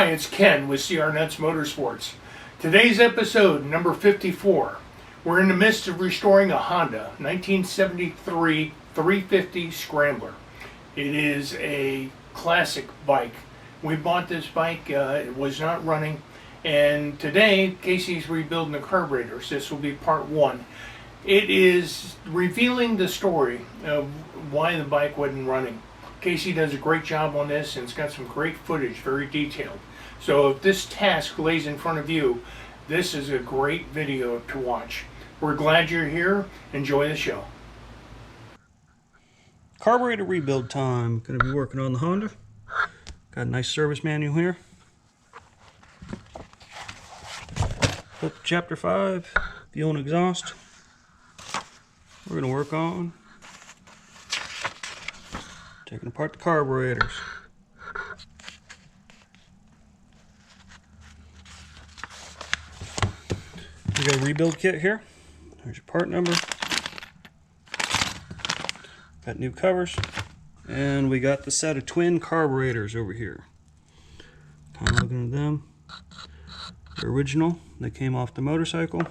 Hi, it's Ken with CR Nuts Motorsports. Today's episode, number 54. We're in the midst of restoring a Honda 1973 350 Scrambler. It is a classic bike. We bought this bike, it was not running, and today Casey's rebuilding the carburetors. This will be part one. It is revealing the story of why the bike wasn't running. Casey does a great job on this, and it's got some great footage, very detailed. So if this task lays in front of you, this is a great video to watch. We're glad you're here. Enjoy the show. Carburetor rebuild time. Going to be working on the Honda. Got a nice service manual here. Flip to chapter 5, fuel and exhaust. We're going to work on taking apart the carburetors. We got a rebuild kit here. There's your part number. Got new covers. And we got the set of twin carburetors over here. Kind of looking at them. They're original. They came off the motorcycle.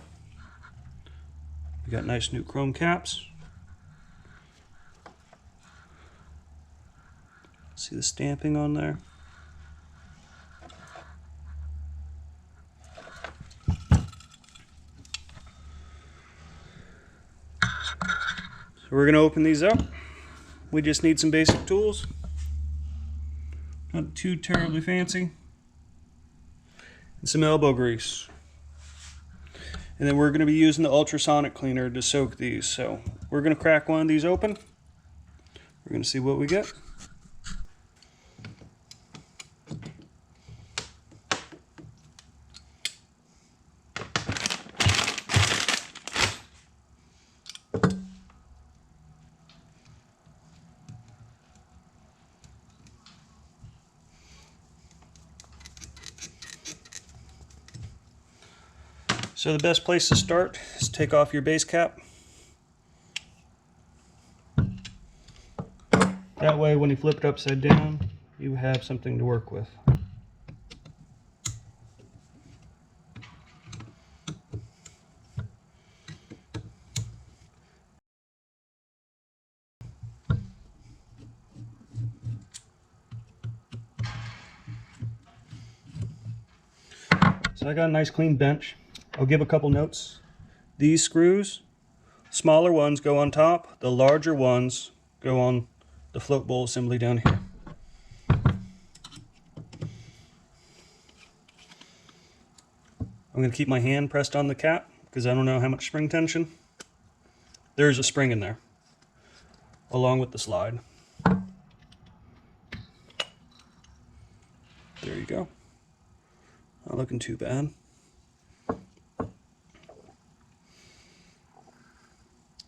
We got nice new chrome caps. See the stamping on there? So we're going to open these up. We just need some basic tools. Not too terribly fancy. And some elbow grease. And then we're going to be using the ultrasonic cleaner to soak these. So we're going to crack one of these open. We're going to see what we get. So the best place to start is take off your base cap. That way when you flip it upside down, you have something to work with. So I got a nice clean bench. I'll give a couple notes. These screws, smaller ones go on top, the larger ones go on the float bowl assembly down here. I'm going to keep my hand pressed on the cap because I don't know how much spring tension. There's a spring in there, along with the slide. There you go. Not looking too bad.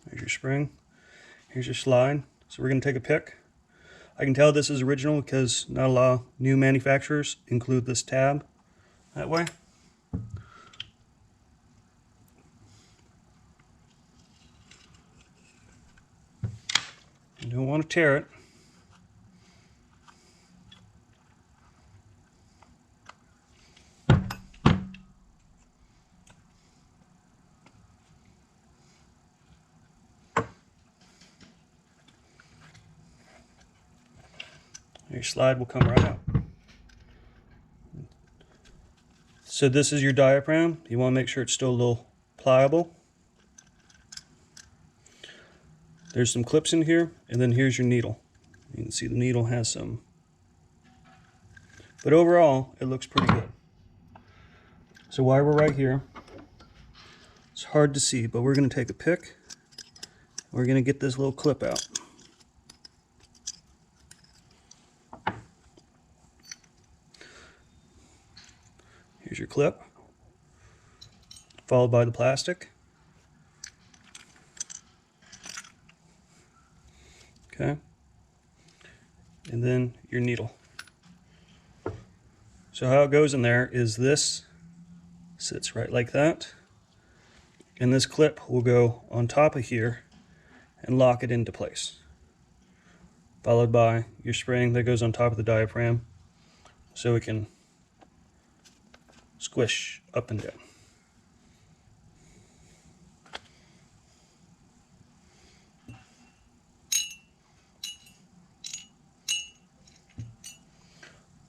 There's your spring. Here's your slide. So we're going to take a pick. I can tell this is original because not a lot of new manufacturers include this tab that way. You don't want to tear it. Your slide will come right out. So this is your diaphragm. You want to make sure it's still a little pliable. There's some clips in here, and then here's your needle. You can see the needle has some. But overall, it looks pretty good. So while we're right here, it's hard to see, but we're going to take a pick. We're going to get this little clip out. Here's your clip, followed by the plastic. Okay. And then your needle. So how it goes in there is this sits right like that. And this clip will go on top of here and lock it into place. Followed by your spring that goes on top of the diaphragm so it can squish up and down.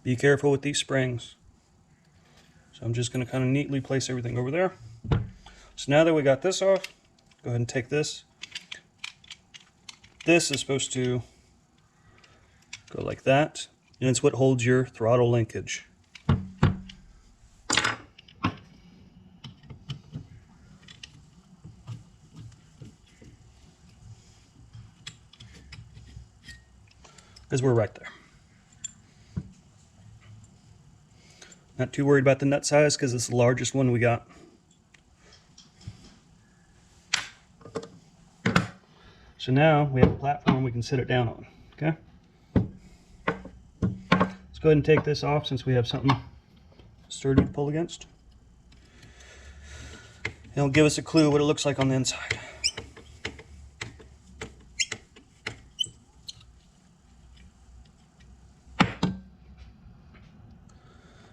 Be careful with these springs. So I'm just going to kind of neatly place everything over there. So now that we got this off, go ahead and take this. This is supposed to go like that, and it's what holds your throttle linkage. Because we're right there. Not too worried about the nut size because it's the largest one we got. So now we have a platform we can sit it down on. Okay. Let's go ahead and take this off since we have something sturdy to pull against. It'll give us a clue what it looks like on the inside.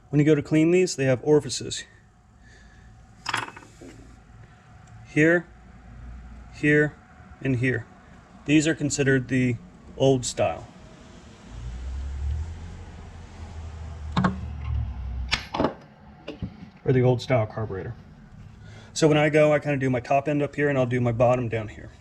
When you go to clean these, they have orifices. Here, here, and here. These are considered the old style. Or the old style carburetor. So when I go, I kind of do my top end up here and I'll do my bottom down here.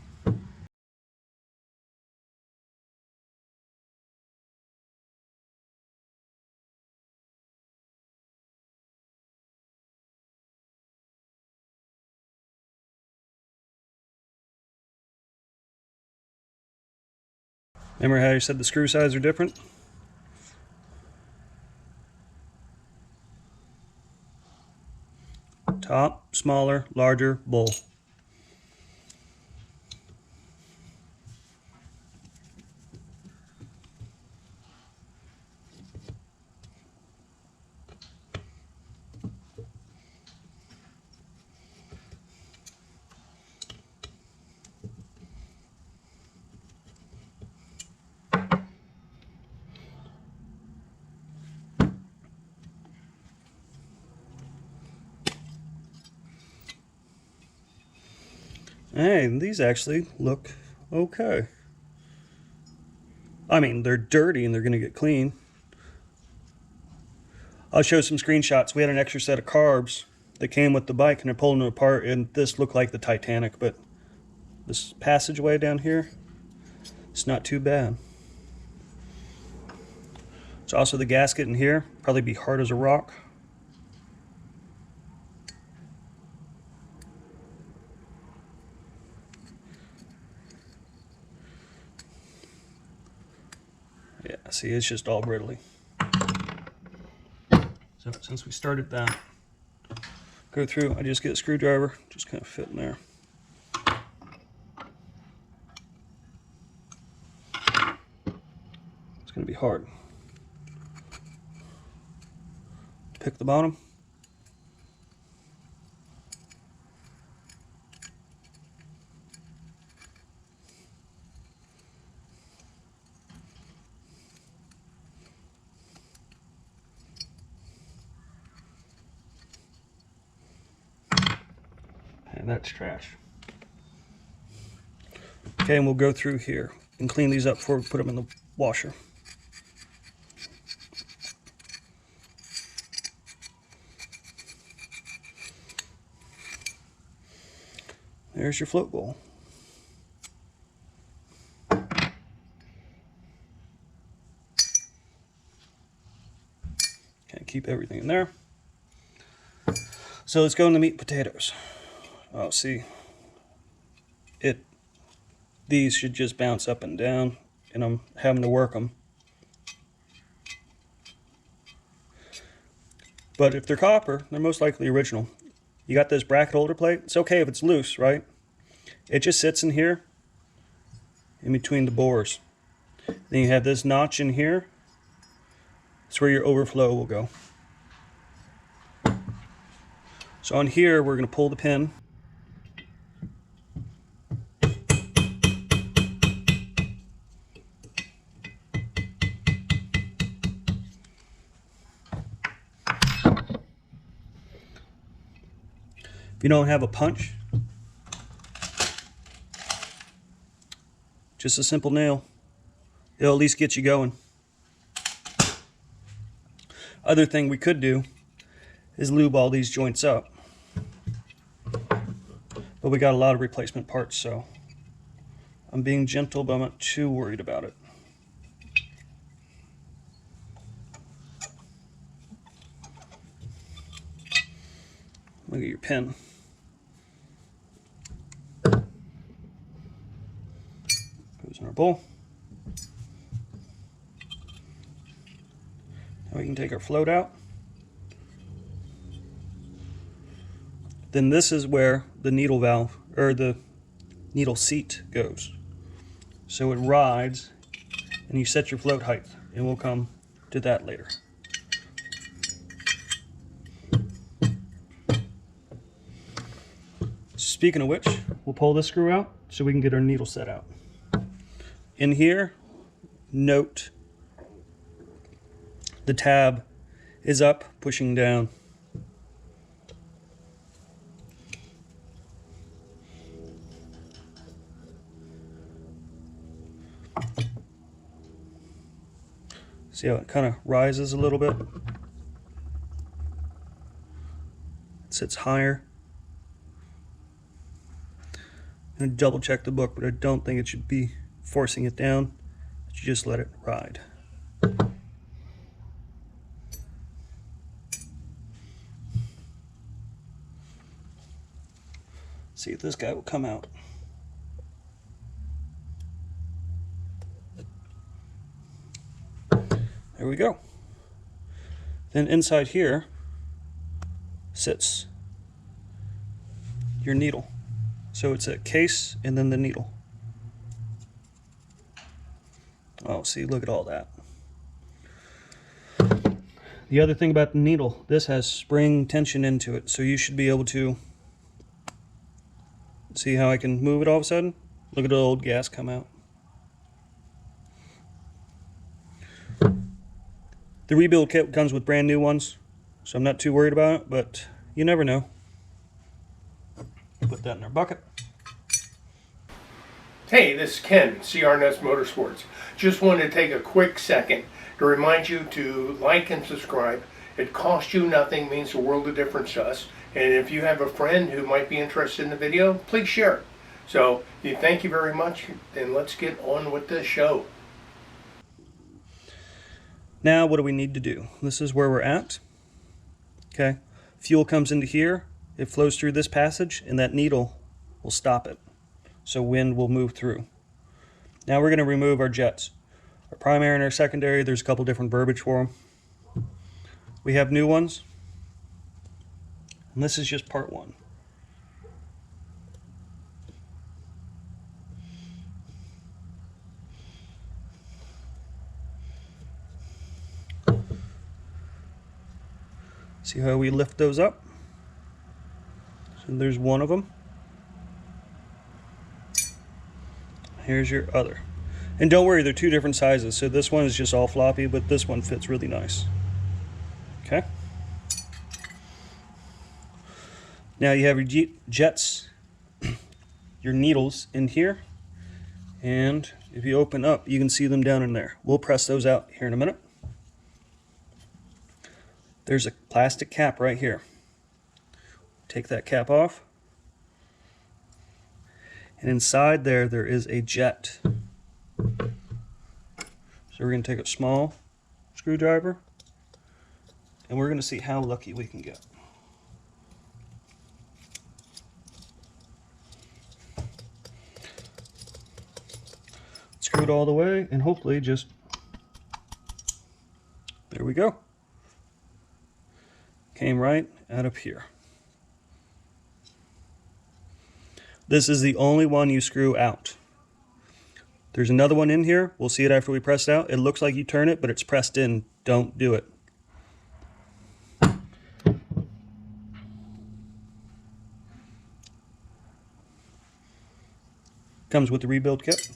Remember how you said the screw size are different? Top, smaller, larger, bowl. Hey, these actually look okay. I mean, they're dirty and they're going to get clean. I'll show some screenshots. We had an extra set of carbs that came with the bike and I pulled them apart and this looked like the Titanic, but this passageway down here, it's not too bad. It's also the gasket in here, probably be hard as a rock. Yeah, see, it's just all brittly. So since we started that, go through, I just get a screwdriver, just kind of fit in there. It's going to be hard. Pick the bottom. And that's trash. Okay, and we'll go through here and clean these up before we put them in the washer. There's your float bowl. Okay, keep everything in there. So let's go in the meat and potatoes. Oh, see, these should just bounce up and down, and I'm having to work them. But if they're copper, they're most likely original. You got this bracket holder plate. It's okay if it's loose, right? It just sits in here, in between the bores. Then you have this notch in here. It's where your overflow will go. So on here, we're going to pull the pin. If you don't have a punch, just a simple nail. It'll at least get you going. Other thing we could do is lube all these joints up. But we got a lot of replacement parts, so I'm being gentle, but I'm not too worried about it. Look at your pin. Goes in our bowl. Now we can take our float out. Then this is where the needle valve, or the needle seat goes. So it rides, and you set your float height, and we'll come to that later. Speaking of which, we'll pull this screw out so we can get our needle set out. In here, note the tab is up, pushing down. See how it kind of rises a little bit? It sits higher. I'm going to double check the book, but I don't think it should be forcing it down. You just let it ride. See if this guy will come out. There we go. Then inside here sits your needle. So it's a case and then the needle. Oh, see, look at all that. The other thing about the needle, this has spring tension into it, so you should be able to see how I can move it all of a sudden. Look at the old gas come out. The rebuild kit comes with brand new ones, so I'm not too worried about it, but you never know. Put that in our bucket. Hey, this is Ken, CR Nuts Motorsports. Just wanted to take a quick second to remind you to like and subscribe. It costs you nothing, means the world of difference to us. And if you have a friend who might be interested in the video, please share it. So, thank you very much, and let's get on with the show. Now, what do we need to do? This is where we're at. Okay, fuel comes into here, it flows through this passage, and that needle will stop it. So wind will move through. Now we're going to remove our jets. Our primary and our secondary, there's a couple different verbiage for them. We have new ones, and this is just part one. See how we lift those up? So there's one of them. Here's your other. And don't worry, they're two different sizes. So this one is just all floppy, but this one fits really nice. Okay. Now you have your jets, your needles in here. And if you open up, you can see them down in there. We'll press those out here in a minute. There's a plastic cap right here. Take that cap off. And inside there is a jet. So we're going to take a small screwdriver, and we're going to see how lucky we can get. Screw it all the way, and hopefully just, there we go. Came right out of here. This is the only one you screw out. There's another one in here. We'll see it after we press it out. It looks like you turn it, but it's pressed in. Don't do it. Comes with the rebuild kit.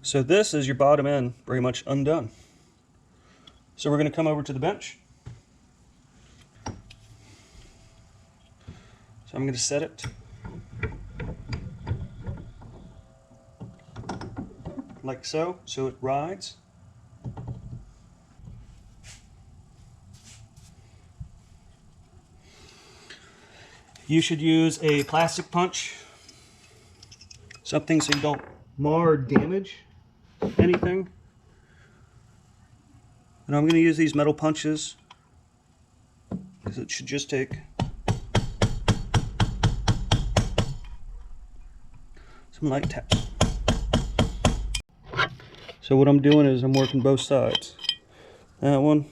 So this is your bottom end pretty much undone. So we're going to come over to the bench. So I'm going to set it like so it rides. You should use a plastic punch, something so you don't mar or damage anything. And I'm going to use these metal punches because it should just take some light taps. So what I'm doing is I'm working both sides. That one,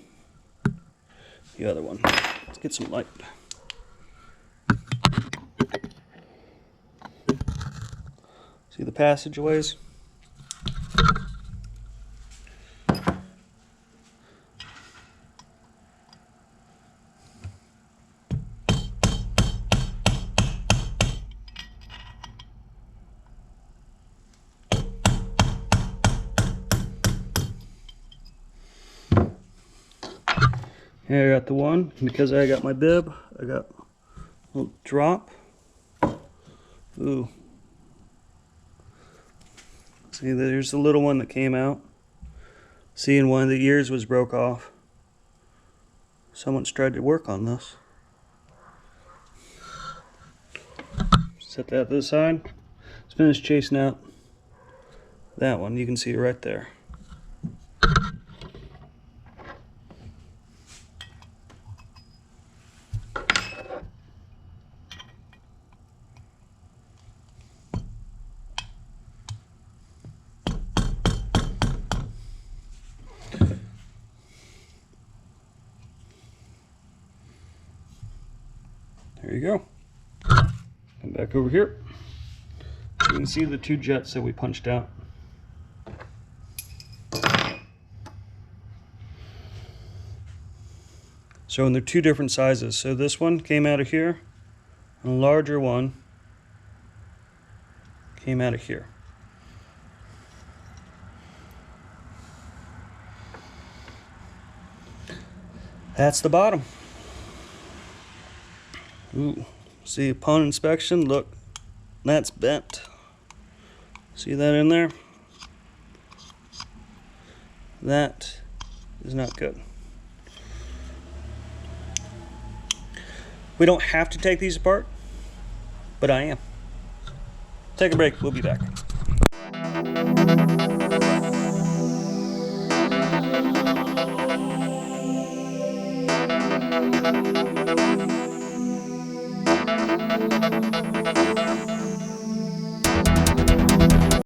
the other one. Let's get some light. See the passageways? Here I got the one. Because I got my bib, I got a little drop. Ooh. See, there's the little one that came out. See, and one of the ears was broke off. Someone's tried to work on this. Set that to the side. Let's finish chasing out that one. You can see it right there. There you go. Come back over here. You can see the two jets that we punched out. So, and they're two different sizes. So this one came out of here, and a larger one came out of here. That's the bottom. Ooh, see, upon inspection, look, that's bent. See that in there? That is not good. We don't have to take these apart, but I am. Take a break, we'll be back.